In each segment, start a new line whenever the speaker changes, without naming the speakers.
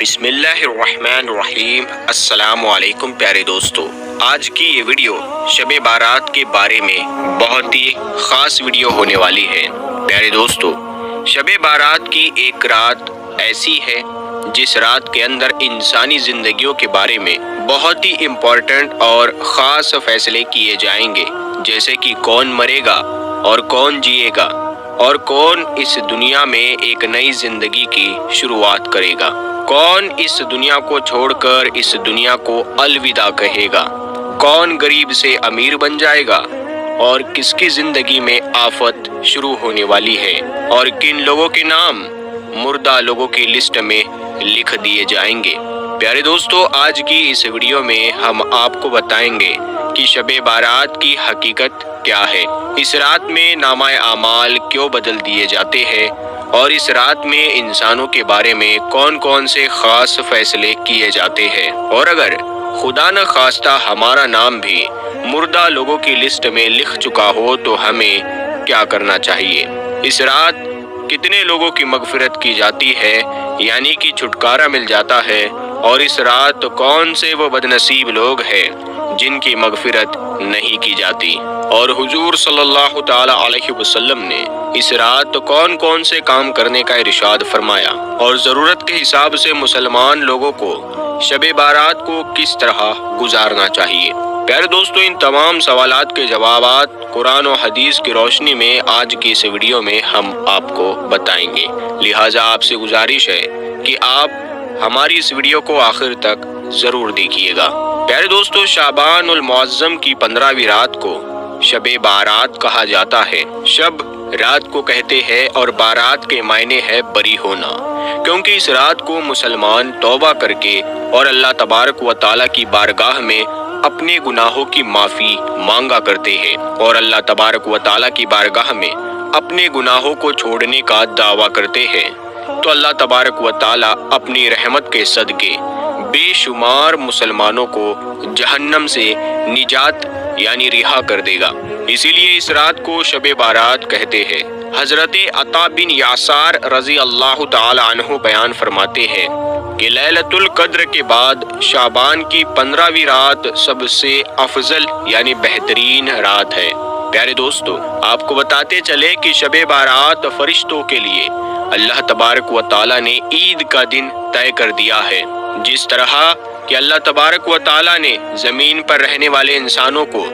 بسم اللہ الرحمن الرحیم۔ السلام علیکم پیارے دوستو، آج کی یہ ویڈیو شب بارات کے بارے میں بہت ہی خاص ویڈیو ہونے والی ہے۔ پیارے دوستو، شب بارات کی ایک رات ایسی ہے جس رات کے اندر انسانی زندگیوں کے بارے میں بہت ہی امپورٹنٹ اور خاص فیصلے کیے جائیں گے، جیسے کہ کون مرے گا اور کون جیے گا اور کون اس دنیا میں ایک نئی زندگی کی شروعات کرے گا، کون اس دنیا کو چھوڑ کر اس دنیا کو الوداع کہے گا، کون غریب سے امیر بن جائے گا اور کس کی زندگی میں آفت شروع ہونے والی ہے اور کن لوگوں کے نام مردہ لوگوں کی لسٹ میں لکھ دیے جائیں گے۔ پیارے دوستو، آج کی اس ویڈیو میں ہم آپ کو بتائیں گے کہ شب بارات کی حقیقت کیا ہے، اس رات میں نامہ اعمال کیوں بدل دیے جاتے ہیں اور اس رات میں انسانوں کے بارے میں کون کون سے خاص فیصلے کیے جاتے ہیں، اور اگر خدا نہ خواستہ ہمارا نام بھی مردہ لوگوں کی لسٹ میں لکھ چکا ہو تو ہمیں کیا کرنا چاہیے۔ اس رات کتنے لوگوں کی مغفرت کی جاتی ہے، یعنی کہ چھٹکارا مل جاتا ہے، اور اس رات کون سے وہ بدنصیب لوگ ہیں جن کی مغفرت نہیں کی جاتی، اور حضور صلی اللہ تعالی علیہ وسلم نے اس رات کون کون سے کام کرنے کا ارشاد فرمایا، اور ضرورت کے حساب سے مسلمان لوگوں کو شب بارات کو کس طرح گزارنا چاہیے۔ پیارے دوستو، ان تمام سوالات کے جوابات قرآن و حدیث کی روشنی میں آج کی اس ویڈیو میں ہم آپ کو بتائیں گے، لہٰذا آپ سے گزارش ہے کہ آپ ہماری اس ویڈیو کو آخر تک ضرور دیکھیے گا۔ پیارے دوستو، شعبان المعظم کی 15ویں رات کو شب بارات کہا جاتا ہے۔ شب رات کو کہتے ہیں اور بارات کے معنی ہے بری ہونا، کیونکہ اس رات کو مسلمان توبہ کر کے اور اللہ تبارک و تعالیٰ کی بارگاہ میں اپنے گناہوں کی معافی مانگا کرتے ہیں اور اللہ تبارک و تعالیٰ کی بارگاہ میں اپنے گناہوں کو چھوڑنے کا دعویٰ کرتے ہیں، تو اللہ تبارک و تعالیٰ اپنی رحمت کے صدقے بے شمار مسلمانوں کو جہنم سے نجات یعنی رہا کر دے گا۔ اسی لیے اس رات کو شب بارات کہتے ہیں۔ حضرت عطا بن یاسار رضی اللہ تعالی عنہ بیان فرماتے ہیں کہ لیلۃ القدر کے بعد شعبان کی 15ویں رات سب سے افضل یعنی بہترین رات ہے۔ پیارے دوستو، آپ کو بتاتے چلے کہ شب بارات فرشتوں کے لیے اللہ تبارک و تعالیٰ نے عید کا دن طے کر دیا ہے، جس طرح کہ اللہ تبارک و تعالیٰ نے زمین پر رہنے والے انسانوں کو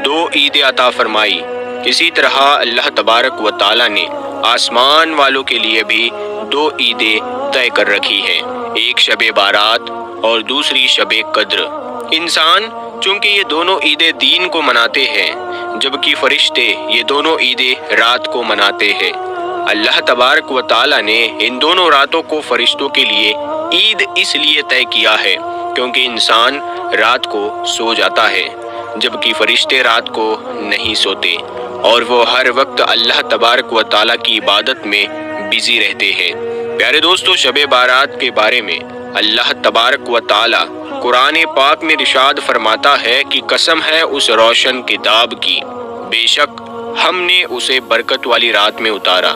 2 عیدیں عطا فرمائی، اسی طرح اللہ تبارک و تعالیٰ نے آسمان والوں کے لیے بھی 2 عیدیں طے کر رکھی ہیں، ایک شب بارات اور دوسری شب قدر۔ انسان چونکہ یہ دونوں عیدیں دین کو مناتے ہیں، جبکہ فرشتے یہ دونوں عیدیں رات کو مناتے ہیں۔ اللہ تبارک و تعالیٰ نے ان دونوں راتوں کو فرشتوں کے لیے عید اس لیے طے کیا ہے کیونکہ انسان رات کو سو جاتا ہے، جبکہ فرشتے رات کو نہیں سوتے اور وہ ہر وقت اللہ تبارک و تعالیٰ کی عبادت میں بزی رہتے ہیں۔ پیارے دوستو، شب بارات کے بارے میں اللہ تبارک و تعالیٰ قرآن پاک میں ارشاد فرماتا ہے کہ قسم ہے اس روشن کتاب کی، بے شک ہم نے اسے برکت والی رات میں اتارا،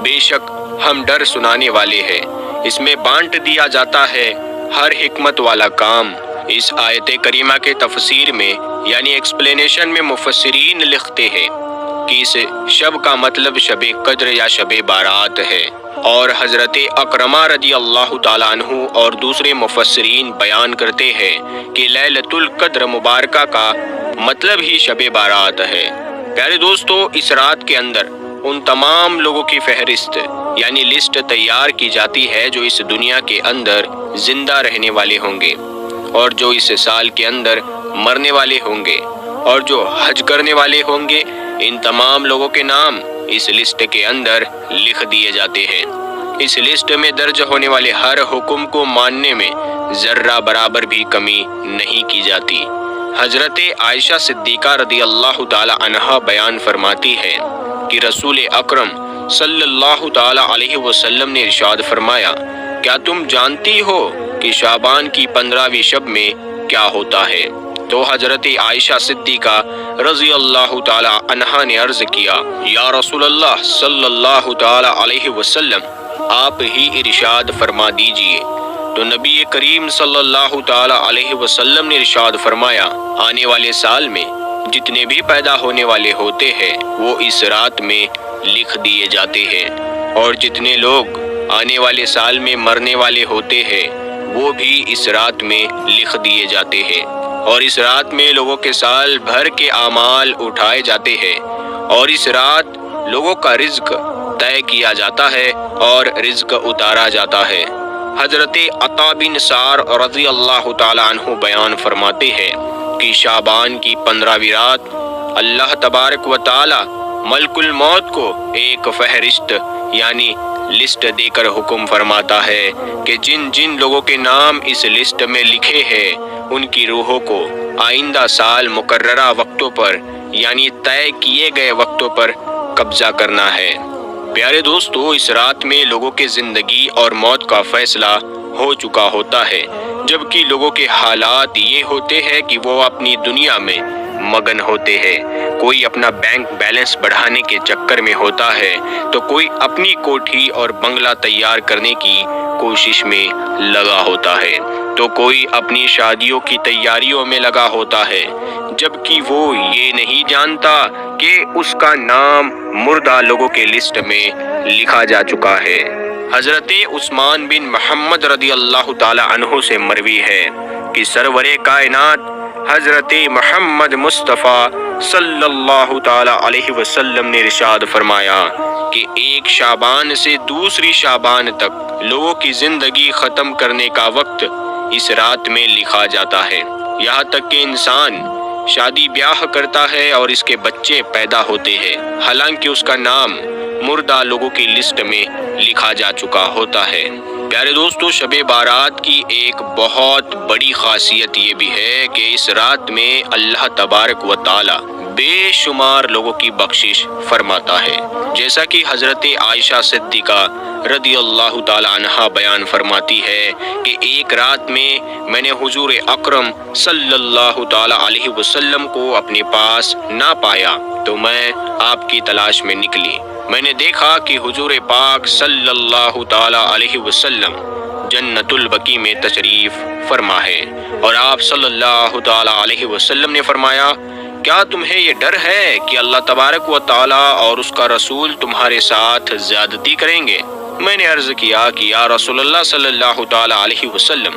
بے شک ہم ڈر سنانے والے ہیں، اس میں بانٹ دیا جاتا ہے ہر حکمت والا کام۔ اس آیت کریمہ کے تفسیر میں یعنی ایکسپلینیشن میں مفسرین لکھتے ہیں کہ اس شب کا مطلب شب قدر یا شب بارات ہے، اور حضرت اکرمہ رضی اللہ تعالیٰ عنہ اور دوسرے مفسرین بیان کرتے ہیں کہ لیلۃ القدر مبارکہ کا مطلب ہی شب بارات ہے۔ پیارے دوستو، اس رات کے اندر ان تمام لوگوں کی فہرست یعنی لسٹ تیار کی جاتی ہے جو اس دنیا کے اندر زندہ رہنے والے ہوں گے اور جو اس سال کے اندر مرنے والے ہوں گے اور جو حج کرنے والے ہوں گے، ان تمام لوگوں کے نام اس لسٹ کے اندر لکھ دیے جاتے ہیں۔ اس لسٹ میں درج ہونے والے ہر حکم کو ماننے میں ذرہ برابر بھی کمی نہیں کی جاتی۔ حضرت عائشہ صدیقہ رضی اللہ تعالی عنہا بیان فرماتی ہے کہ رسول اکرم صلی اللہ تعالی علیہ وسلم نے ارشاد فرمایا، کیا تم جانتی ہو کہ شعبان کی 15ویں شب میں کیا ہوتا ہے؟ تو حضرت عائشہ صدیقہ رضی اللہ تعالی عنہا نے عرض کیا، یا رسول اللہ صلی اللہ تعالی علیہ وسلم، آپ ہی ارشاد فرما دیجئے۔ تو نبی کریم صلی اللہ تعالی علیہ وسلم نے ارشاد فرمایا، آنے والے سال میں جتنے بھی پیدا ہونے والے ہوتے ہیں وہ اس رات میں لکھ دیے جاتے ہیں، اور جتنے لوگ آنے والے سال میں مرنے والے ہوتے ہیں وہ بھی اس رات میں لکھ دیے جاتے ہیں، اور اس رات میں لوگوں کے سال بھر کے اعمال اٹھائے جاتے ہیں، اور اس رات لوگوں کا رزق طے کیا جاتا ہے اور رزق اتارا جاتا ہے۔ حضرت عطا بن سار رضی اللہ تعالی عنہ بیان فرماتے ہیں کہ شعبان کی 15ویں رات اللہ تبارک و تعالی ملک الموت کو ایک فہرست یعنی لسٹ دے کر حکم فرماتا ہے کہ جن جن لوگوں کے نام اس لسٹ میں لکھے ہیں ان کی روحوں کو آئندہ سال مقررہ وقتوں پر یعنی طے کیے گئے وقتوں پر قبضہ کرنا ہے۔ پیارے دوستو، اس رات میں لوگوں کے زندگی اور موت کا فیصلہ ہو چکا ہوتا ہے، جبکہ لوگوں کے حالات یہ ہوتے ہیں کہ وہ اپنی دنیا میں مگن ہوتے ہیں۔ کوئی اپنا بینک بیلنس بڑھانے کے چکر میں ہوتا ہے تو کوئی اپنی کوٹھی اور بنگلہ تیار کرنے کی کوشش میں لگا ہوتا ہے، تو کوئی اپنی شادیوں کی تیاریوں میں لگا ہوتا ہے، جبکہ وہ یہ نہیں جانتا کہ اس کا نام مردہ لوگوں کے لسٹ میں لکھا جا چکا ہے۔ حضرت عثمان بن محمد رضی اللہ تعالی عنہ سے مروی ہے کہ سرور کائنات حضرت محمد مصطفیٰ صلی اللہ تعالی علیہ وسلم نے ارشاد فرمایا کہ ایک شعبان سے دوسری شعبان تک لوگوں کی زندگی ختم کرنے کا وقت اس رات میں لکھا جاتا ہے، یہاں تک کہ انسان شادی بیاہ کرتا ہے اور اس کے بچے پیدا ہوتے ہیں، حالانکہ اس کا نام مردہ لوگوں کی لسٹ میں لکھا جا چکا ہوتا ہے۔ پیارے دوستو، شب بارات کی ایک بہت بڑی خاصیت یہ بھی ہے کہ اس رات میں اللہ تبارک و تعالی بے شمار لوگوں کی بخشش فرماتا ہے، جیسا کہ حضرت عائشہ صدیقہ رضی اللہ تعالی عنہا بیان فرماتی ہے کہ ایک رات میں نے حضور اکرم صلی اللہ تعالی علیہ وسلم کو اپنے پاس نہ پایا تو میں آپ کی تلاش میں نکلی۔ میں نے دیکھا کہ حضور پاک صلی اللہ تعالی علیہ وسلم جنت البقیع میں تشریف فرما ہے، اور آپ صلی اللہ تعالی علیہ وسلم نے فرمایا، کیا تمہیں یہ ڈر ہے کہ اللہ تبارک و تعالی اور اس کا رسول تمہارے ساتھ زیادتی کریں گے؟ میں نے عرض کیا کہ یا رسول اللہ صلی اللہ تعالی علیہ وسلم،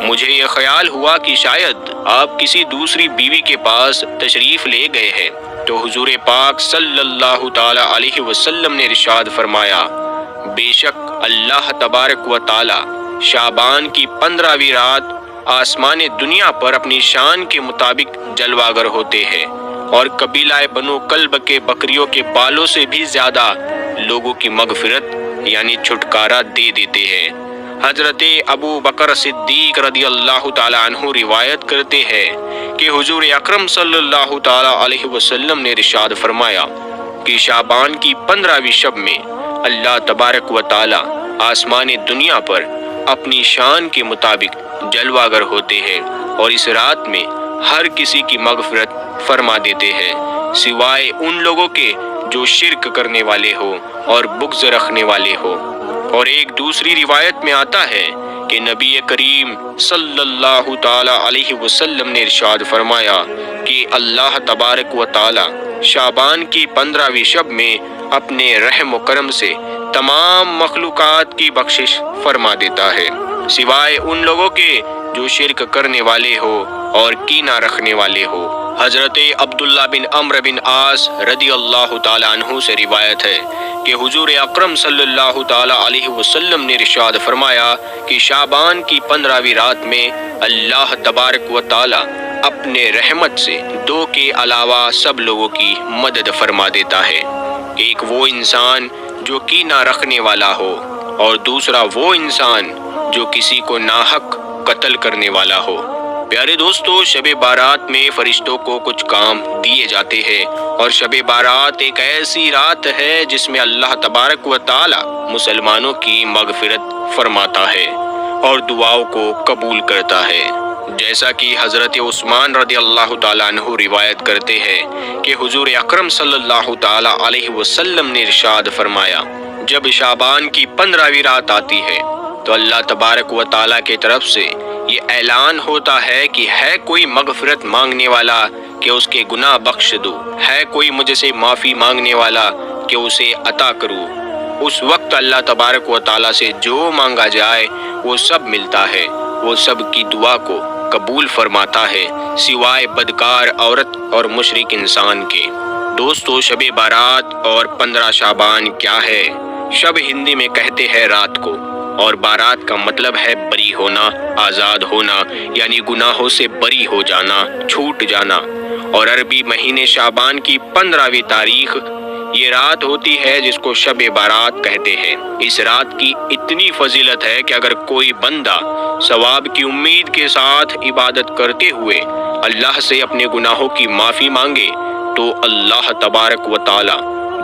مجھے یہ خیال ہوا کہ شاید آپ کسی دوسری بیوی کے پاس تشریف لے گئے ہیں، تو حضور پاک صلی اللہ تعالی علیہ وسلم نے ارشاد فرمایا، بے شک اللہ تبارک و تعالی شعبان کی 15ویں رات آسمان دنیا پر اپنی شان کے مطابق جلوہ گر ہوتے ہیں، اور قبیلہ بنو کلب کے بکریوں کے بالوں سے بھی زیادہ لوگوں کی مغفرت یعنی چھٹکارا دے دیتے ہیں۔ حضرت ابو بکر صدیق رضی اللہ تعالی عنہ روایت کرتے ہیں کہ حضور اکرم صلی اللہ تعالی علیہ وسلم نے ارشاد فرمایا کہ شعبان کی 15ویں شب میں اللہ تبارک و تعالی آسمان دنیا پر اپنی شان کے مطابق جلوہ گر ہوتے ہیں، اور اس رات میں ہر کسی کی مغفرت فرما دیتے ہیں سوائے ان لوگوں کے جو شرک کرنے والے ہو اور بغض رکھنے والے ہو۔ اور ایک دوسری روایت میں آتا ہے کہ نبی کریم صلی اللہ تعالی علیہ وسلم نے ارشاد فرمایا کہ اللہ تبارک و تعالی شعبان کی 15ویں شب میں اپنے رحم و کرم سے تمام مخلوقات کی بخشش فرما دیتا ہے سوائے ان لوگوں کے جو شرک کرنے والے ہو اور کینہ رکھنے والے ہو۔ حضرت عبداللہ بن عمرو بن عاص رضی اللہ تعالی عنہ سے روایت ہے کہ حضور اکرم صلی اللہ تعالی علیہ وسلم نے ارشاد فرمایا کہ شعبان کی 15ویں رات میں اللہ تبارک و تعالی اپنے رحمت سے 2 کے علاوہ سب لوگوں کی مدد فرما دیتا ہے، ایک وہ انسان جو کینہ رکھنے والا ہو، اور دوسرا وہ انسان جو کسی کو ناحق قتل کرنے والا ہو۔ پیارے دوستو، شب بارات میں فرشتوں کو کچھ کام دیے جاتے ہیں، اور شب بارات ایک ایسی رات ہے جس میں اللہ تبارک و تعالی مسلمانوں کی مغفرت فرماتا ہے اور دعاؤں کو قبول کرتا ہے، جیسا کہ حضرت عثمان رضی اللہ تعالیٰ عنہ روایت کرتے ہیں کہ حضور اکرم صلی اللہ تعالیٰ علیہ وسلم نے ارشاد فرمایا، جب شعبان کی 15ویں رات آتی ہے تو اللہ تبارک و تعالیٰ کی طرف سے یہ اعلان ہوتا ہے کہ ہے کوئی مغفرت مانگنے والا کہ اس کے گناہ بخش دوں، ہے کوئی مجھ سے معافی مانگنے والا کہ اسے عطا کروں۔ اس وقت اللہ تبارک و تعالیٰ سے جو مانگا جائے وہ سب ملتا ہے، وہ سب کی دعا کو قبول فرماتا ہے سوائے بدکار عورت اور مشرک انسان کے۔ دوستو، شب بارات اور 15 شعبان کیا ہے؟ شب ہندی میں کہتے ہیں رات کو، اور بارات کا مطلب ہے بری ہونا، آزاد ہونا، یعنی گناہوں سے بری ہو جانا، چھوٹ جانا۔ اور عربی مہینے شعبان کی 15ویں تاریخ یہ رات ہوتی ہے جس کو شب بارات کہتے ہیں۔ اس رات کی اتنی فضیلت ہے کہ اگر کوئی بندہ ثواب کی امید کے ساتھ عبادت کرتے ہوئے اللہ سے اپنے گناہوں کی معافی مانگے تو اللہ تبارک و تعالی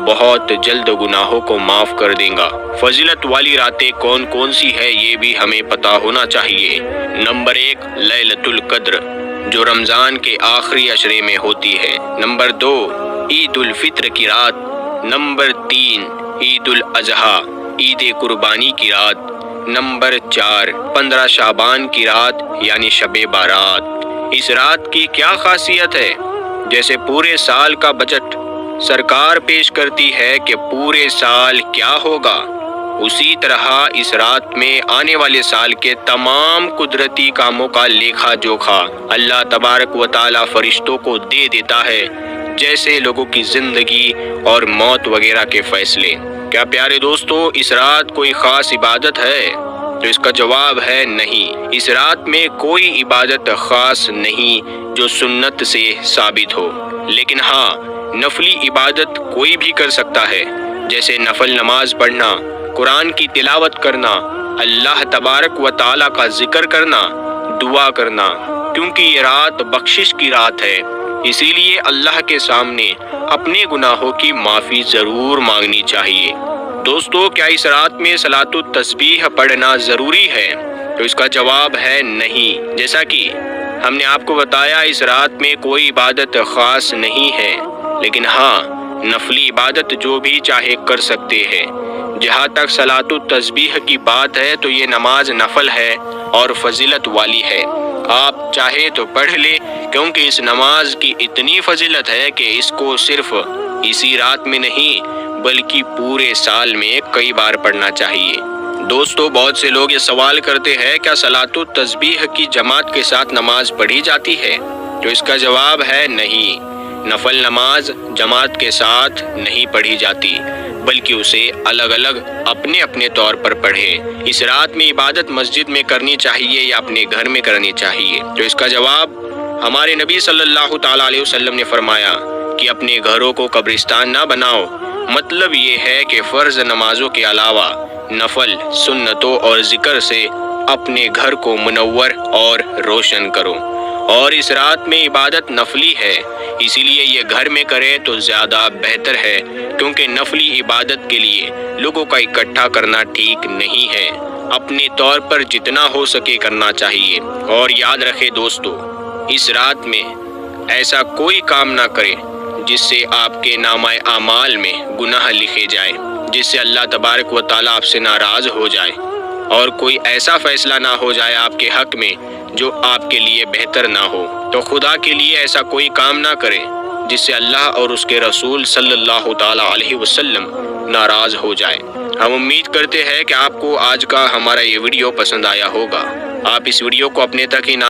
بہت جلد گناہوں کو معاف کر دے گا۔ فضیلت والی راتیں کون کون سی ہے یہ بھی ہمیں پتہ ہونا چاہیے۔ نمبر 1 لیلۃ القدر جو رمضان کے آخری عشرے میں ہوتی ہے۔ نمبر 2 عید الفطر کی رات۔ نمبر 3 عید الاضحیٰ عید قربانی کی رات۔ نمبر 4 15 شعبان کی رات یعنی شب بارات۔ اس رات کی کیا خاصیت ہے؟ جیسے پورے سال کا بجٹ سرکار پیش کرتی ہے کہ پورے سال کیا ہوگا، اسی طرح اس رات میں آنے والے سال کے تمام قدرتی کاموں کا لیکھا جوکھا اللہ تبارک و تعالی فرشتوں کو دے دیتا ہے، جیسے لوگوں کی زندگی اور موت وغیرہ کے فیصلے۔ کیا پیارے دوستو اس رات کوئی خاص عبادت ہے؟ تو اس کا جواب ہے نہیں۔ اس رات میں کوئی عبادت خاص نہیں جو سنت سے ثابت ہو، لیکن ہاں نفلی عبادت کوئی بھی کر سکتا ہے، جیسے نفل نماز پڑھنا، قرآن کی تلاوت کرنا، اللہ تبارک و تعالیٰ کا ذکر کرنا، دعا کرنا، کیونکہ یہ رات بخشش کی رات ہے، اسی لیے اللہ کے سامنے اپنے گناہوں کی معافی ضرور مانگنی چاہیے۔ دوستو، کیا اس رات میں صلاۃ التسبیح پڑھنا ضروری ہے؟ تو اس کا جواب ہے نہیں۔ جیسا کہ ہم نے آپ کو بتایا اس رات میں کوئی عبادت خاص نہیں ہے، لیکن ہاں نفلی عبادت جو بھی چاہے کر سکتے ہیں۔ جہاں تک صلاۃ التسبیح کی بات ہے تو یہ نماز نفل ہے اور فضیلت والی ہے، آپ چاہے تو پڑھ لے، کیونکہ اس نماز کی اتنی فضیلت ہے کہ اس کو صرف اسی رات میں نہیں بلکہ پورے سال میں کئی بار پڑھنا چاہیے۔ دوستو، بہت سے لوگ یہ سوال کرتے ہیں کیا صلاۃ التسبیح کی جماعت کے ساتھ نماز پڑھی جاتی ہے؟ تو اس کا جواب ہے نہیں۔ نفل نماز جماعت کے ساتھ نہیں پڑھی جاتی، بلکہ اسے الگ الگ اپنے اپنے طور پر پڑھے۔ اس رات میں عبادت مسجد میں کرنی چاہیے یا اپنے گھر میں کرنی چاہیے؟ تو اس کا جواب ہمارے نبی صلی اللہ تعالیٰ علیہ وسلم نے فرمایا کہ اپنے گھروں کو قبرستان نہ بناؤ۔ مطلب یہ ہے کہ فرض نمازوں کے علاوہ نفل، سنتوں اور ذکر سے اپنے گھر کو منور اور روشن کرو۔ اور اس رات میں عبادت نفلی ہے، اسی لیے یہ گھر میں کرے تو زیادہ بہتر ہے، کیونکہ نفلی عبادت کے لیے لوگوں کا اکٹھا کرنا ٹھیک نہیں ہے، اپنے طور پر جتنا ہو سکے کرنا چاہیے۔ اور یاد رکھے دوستو، اس رات میں ایسا کوئی کام نہ کرے جس سے آپ کے نامہ اعمال میں گناہ لکھے جائے، جس سے اللہ تبارک و تعالیٰ آپ سے ناراض ہو جائے، اور کوئی ایسا فیصلہ نہ ہو جائے آپ کے حق میں جو آپ کے لیے بہتر نہ ہو۔ تو خدا کے لیے ایسا کوئی کام نہ کرے جس سے اللہ اور اس کے رسول صلی اللہ تعالیٰ علیہ وسلم ناراض ہو جائے۔ ہم امید کرتے ہیں کہ آپ کو آج کا ہمارا یہ ویڈیو پسند آیا ہوگا۔ آپ اس ویڈیو کو اپنے تک ہی